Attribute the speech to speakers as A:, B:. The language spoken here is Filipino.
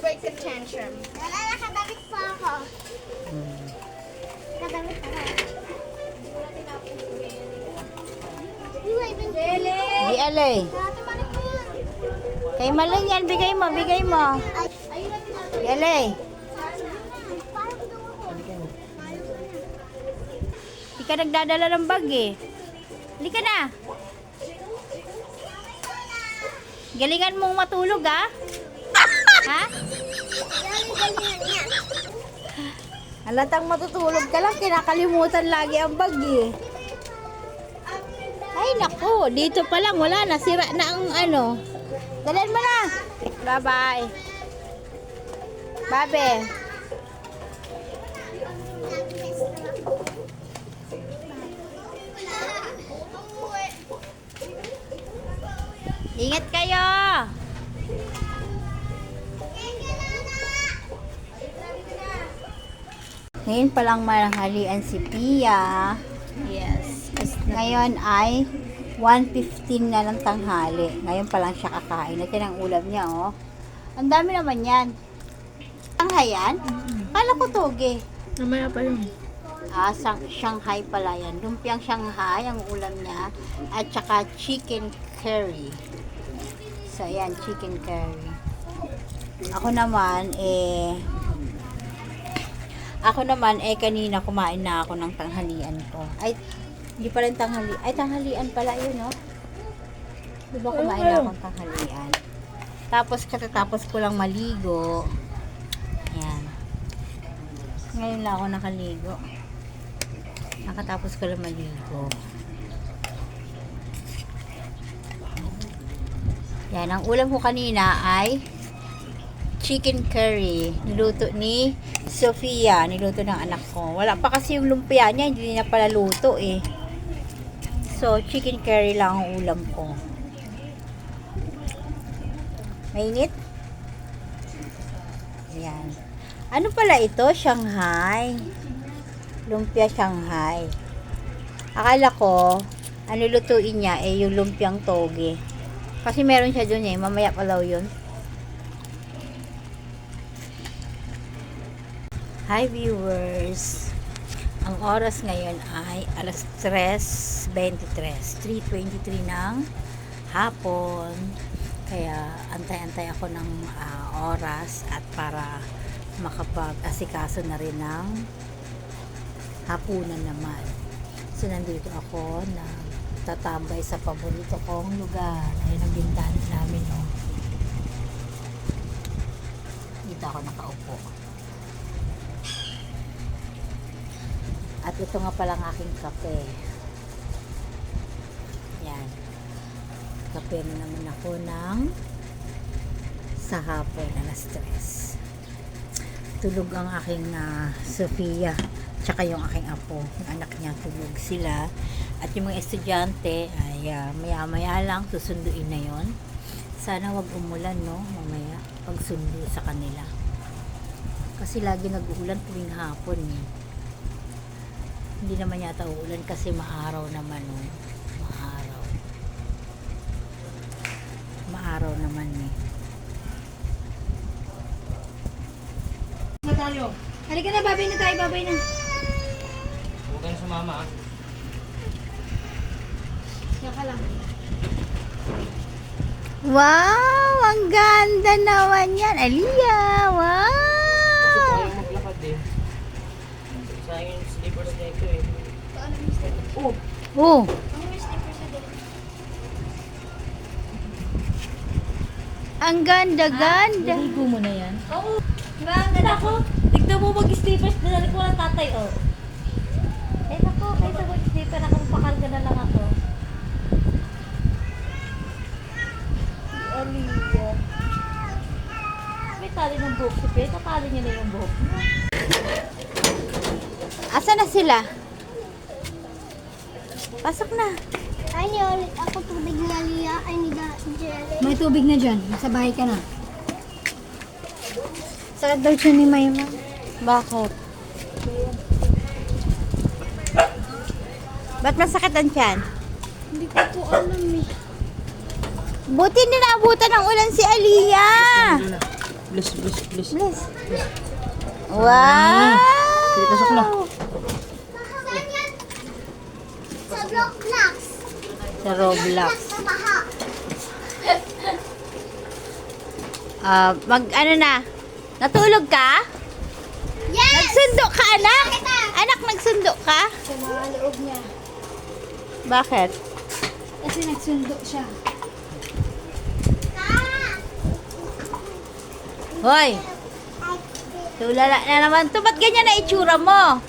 A: break the tantrum. Wala, nakadamit pa ako. Nakadamit pa ako.
B: Di alay. Kay maling yan, bigay mo, bigay mo. Di alay. Di ka nagdadala ng bag eh. Hindi ka na. Galingan mong matulog ah. Ha? Halatang matutulog ka lang, kinakalimutan lagi ang bag eh. Ay naku, dito pa lang wala na, sira na ang ano. Dalhin mo na. Bye-bye. Babe. Ingat kayo. Ngayon palang malanghalian si Pia. Yes. Ngayon ay 1:15 na ng tanghali. Ngayon pa lang siya kakain. Ito ang ulam niya, oh. Ang dami naman yan. Shanghai yan? Kala ko toge.
C: Namaya pa yun.
B: Shanghai pala yan. Lumpiang Shanghai ang ulam niya. At saka chicken curry. So, ayan, chicken curry. Ako naman, kanina kumain na ako ng tanghalian ko. Ay, hindi pala yung tanghalian. Ay, tanghalian pala yun, no? Diba kumain na akong tanghalian? Tapos, katatapos ko lang maligo. Ayan. Ngayon lang ako nakaligo. Nakatapos ko lang maligo. Yan, ang ulam ko kanina ay chicken curry. Niluto ni Sofia. Niluto ng anak ko. Wala pa kasi yung lumpia niya. Hindi niya pala luto eh. So, chicken curry lang ang ulam ko. Mainit? Ayan. Ano pala ito? Shanghai. Lumpia Shanghai. Akala ko, ano lutuin niya eh yung lumpiang toge. Kasi meron siya dun eh. Mamaya pa daw yun. Hi viewers. Ang oras ngayon ay alas 3:23. 3:23 ng hapon. Kaya antay-antay ako ng oras at para makapag-asikaso na rin ng hapunan naman. So nandito ako na tatambay sa paborito kong lugar. Ayun ang bintana namin, oh. Dito ako nakaupo. At ito nga palang aking kape. Yan. Kape na naman ako ng sa hapon, alas 3. Tulog ang aking Sofia. Tsaka yung aking apo. Yung anak niya tulog sila. At yung mga estudyante ay maya-maya lang susunduin na yon. Sana wag umulan, no? Mamaya pagsundo sa kanila. Kasi lagi nag-uulan tuwing hapon, eh. Hindi naman yata uulan kasi maaraw naman, no? Maaraw. Maaraw naman, eh.
C: Na tayo.
A: Halika na, babay na tayo, babay na.
C: Huwag ka na sumama, ah.
A: Yan ka lang.
B: Wow! Ang ganda naman yan! Aliyah! Wow!
C: Kasi ayaw maglakad eh. Sayang yung slippers na ito eh.
A: Ano yung slippers?
C: Oh!
B: Oh!
A: Ano yung slippers na din?
B: Ang ganda-ganda!
C: Naligo mo na yan?
A: Oo. Ang ako.
C: Tignan mo mag-slippers na ko ng tatay, oh.
A: Eh, ako. Kaysa mag-slipper, nakapakarga na lang ako.
C: Aliyah. May tali ng buhok si Pe. Tatali niya na yung buhok mo.
B: Asa na sila? Pasok na.
A: Ay, ulit ako tubig ni Aliyah. Ay, ni Jelly.
B: May tubig na dyan. Sa bahay ka na. Sakit daw siya ni Mayma. Bakit? Ba't masakit ang tiyan?
A: Hindi ko po alam eh.
B: Buti nilaabutan ng ulan si Aliyah.
C: Bless, bless, bless.
B: Bless. Wow!
C: Sige, pasok na.
D: Sa Roblox.
B: Sa Roblox.
D: Sa baha.
B: Ano na? Natulog ka?
D: Yes!
B: Nagsundo ka, anak? Anak, nagsundo ka?
D: Sa mga loob niya.
B: Bakit?
D: Kasi nagsundo siya.
B: Hoy! Tulala na naman to. Ba't ganyan na itsura mo?